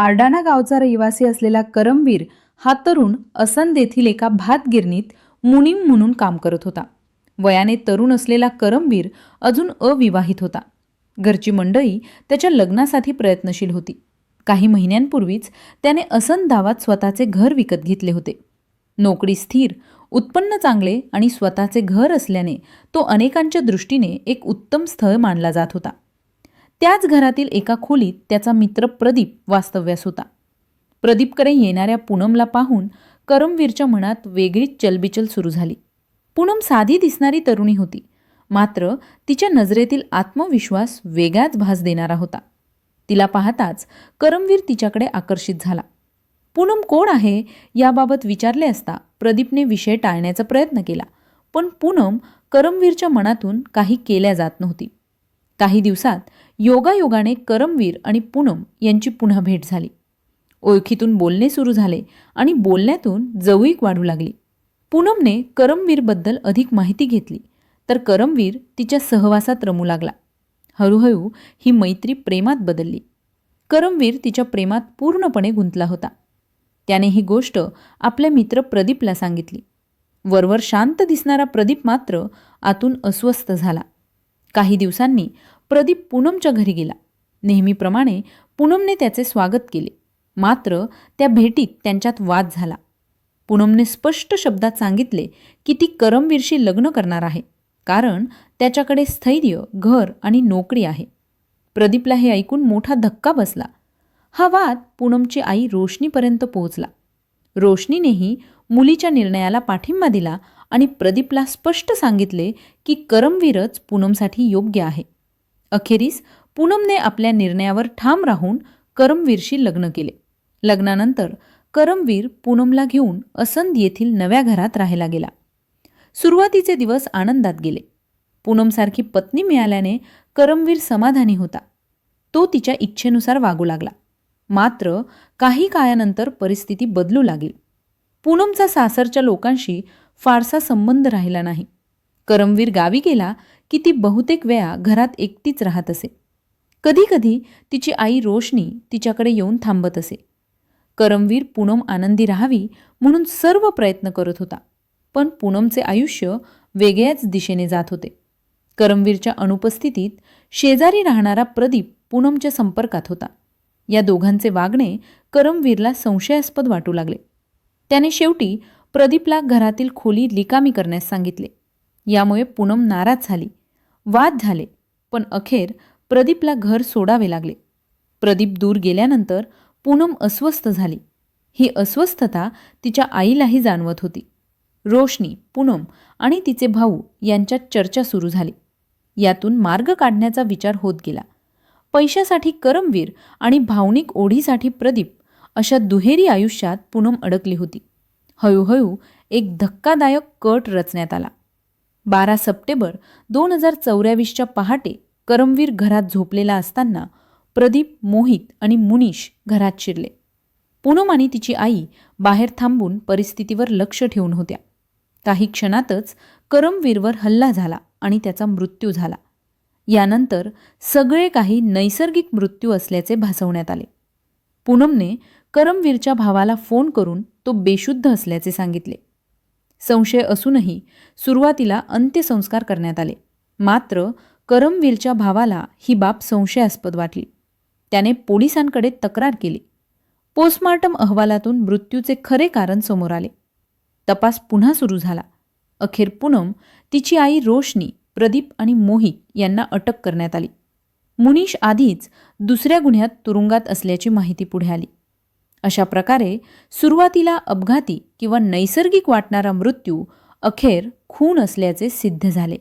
आरडाणा गावचा रहिवासी असलेला करमवीर हा तरुण असंद येथील एका भातगिरणीत मुनीम म्हणून काम करत होता. वयाने तरुण असलेला करमवीर अजून अविवाहित होता. घरची मंडळी त्याच्या लग्नासाठी प्रयत्नशील होती. काही महिन्यांपूर्वीच त्याने असंद गावात स्वतःचे घर विकत घेतले होते. नोकरी स्थिर, उत्पन्न चांगले आणि स्वतःचे घर असल्याने तो अनेकांच्या दृष्टीने एक उत्तम स्थळ मानला जात होता. त्याच घरातील एका खोलीत त्याचा मित्र प्रदीप वास्तव्यास होता. प्रदीपकडे येणाऱ्या पूनमला पाहून करमवीरच्या मनात वेगळीच चलबिचल सुरू झाली. पूनम साधी दिसणारी तरुणी होती, मात्र तिच्या नजरेतील आत्मविश्वास वेगळाच भास देणारा होता. तिला पाहताच करमवीर तिच्याकडे आकर्षित झाला. पूनम कोण आहे याबाबत विचारले असता प्रदीपने विषय टाळण्याचा प्रयत्न केला, पण पूनम करमवीरच्या मनातून काही केल्या जात नव्हती. काही दिवसात योगायोगाने करमवीर आणि पूनम यांची पुन्हा भेट झाली. ओळखीतून बोलणे सुरू झाले आणि बोलण्यातून जवळीक वाढू लागली. पूनमने करमवीरबद्दल अधिक माहिती घेतली तर करमवीर तिच्या सहवासात रमू लागला. हळूहळू ही मैत्री प्रेमात बदलली. करमवीर तिच्या प्रेमात पूर्णपणे गुंतला होता. त्याने ही गोष्ट आपल्या मित्र प्रदीपला सांगितली. वरवर शांत दिसणारा प्रदीप मात्र आतून अस्वस्थ झाला. काही दिवसांनी प्रदीप पूनमच्या घरी गेला. नेहमीप्रमाणे पूनमने त्याचे स्वागत केले, मात्र त्या भेटीत त्यांच्यात वाद झाला. पूनमने स्पष्ट शब्दात सांगितले की ती करमवीरशी लग्न करणार आहे, कारण त्याच्याकडे स्थैर्य, घर आणि नोकरी आहे. प्रदीपला हे ऐकून मोठा धक्का बसला. हा वाद पूनमची आई रोशनीपर्यंत पोहोचला. रोशनीनेही मुलीच्या निर्णयाला पाठिंबा दिला आणि प्रदीपला स्पष्ट सांगितले की करमवीरच पूनमसाठी योग्य आहे. अखेरीस पूनमने आपल्या निर्णयावर ठाम राहून करमवीरशी लग्न केले. लग्नानंतर करमवीर पूनमला घेऊन असंद येथील नव्या घरात राहायला गेला. सुरुवातीचे दिवस आनंदात गेले. पूनमसारखी पत्नी मिळाल्याने करमवीर समाधानी होता. तो तिच्या इच्छेनुसार वागू लागला. मात्र काही काळानंतर परिस्थिती बदलू लागली. पूनमचा सासरच्या लोकांशी फारसा संबंध राहिला नाही. करमवीर गावी गेला की ती बहुतेक वेळा घरात एकटीच राहत असे. कधीकधी तिची आई रोशनी तिच्याकडे येऊन थांबत असे. करमवीर पूनम आनंदी राहावी म्हणून सर्व प्रयत्न करत होता, पण पूनमचे आयुष्य वेगळ्याच दिशेने जात होते. करमवीरच्या अनुपस्थितीत शेजारी राहणारा प्रदीप पूनमच्या संपर्कात होता. या दोघांचे वागणे करमवीरला संशयास्पद वाटू लागले. त्याने शेवटी प्रदीपला घरातील खोली रिकामी करण्यास सांगितले. यामुळे पूनम नाराज झाली. वाद झाले, पण अखेर प्रदीपला घर सोडावे लागले. प्रदीप दूर गेल्यानंतर पूनम अस्वस्थ झाली. ही अस्वस्थता तिच्या आईलाही जाणवत होती. रोशनी, पूनम आणि तिचे भाऊ यांच्यात चर्चा सुरू झाली. यातून मार्ग काढण्याचा विचार होत गेला. पैशासाठी करमवीर आणि भावनिक ओढीसाठी प्रदीप अशा दुहेरी आयुष्यात पूनम अडकली होती. हळूहळू एक धक्कादायक कट रचण्यात आला. 12 सप्टेंबर 2024च्या पहाटे करमवीर घरात झोपलेला असताना प्रदीप, मोहित आणि मुनीश घरात शिरले. पूनम आणि तिची आई बाहेर थांबून परिस्थितीवर लक्ष ठेवून होत्या. काही क्षणातच करमवीरवर हल्ला झाला आणि त्याचा मृत्यू झाला. यानंतर सगळे काही नैसर्गिक मृत्यू असल्याचे भासवण्यात आले. पूनमने करमवीरच्या भावाला फोन करून तो बेशुद्ध असल्याचे सांगितले. संशय असूनही सुरुवातीला अंत्यसंस्कार करण्यात आले. मात्र करमवीरच्या भावाला ही बाब संशयास्पद वाटली. त्याने पोलिसांकडे तक्रार केली. पोस्टमार्टम अहवालातून मृत्यूचे खरे कारण समोर आले. तपास पुन्हा सुरू झाला. अखेर पूनम, तिची आई रोशनी, प्रदीप आणि मोहित यांना अटक करण्यात आली. मुनीश आधीच दुसऱ्या गुन्ह्यात तुरुंगात असल्याची माहिती पुढे आली. अशा प्रकारे सुरुवातीला अपघाती किंवा नैसर्गिक वाटणारा मृत्यू अखेर खून असल्याचे सिद्ध झाले.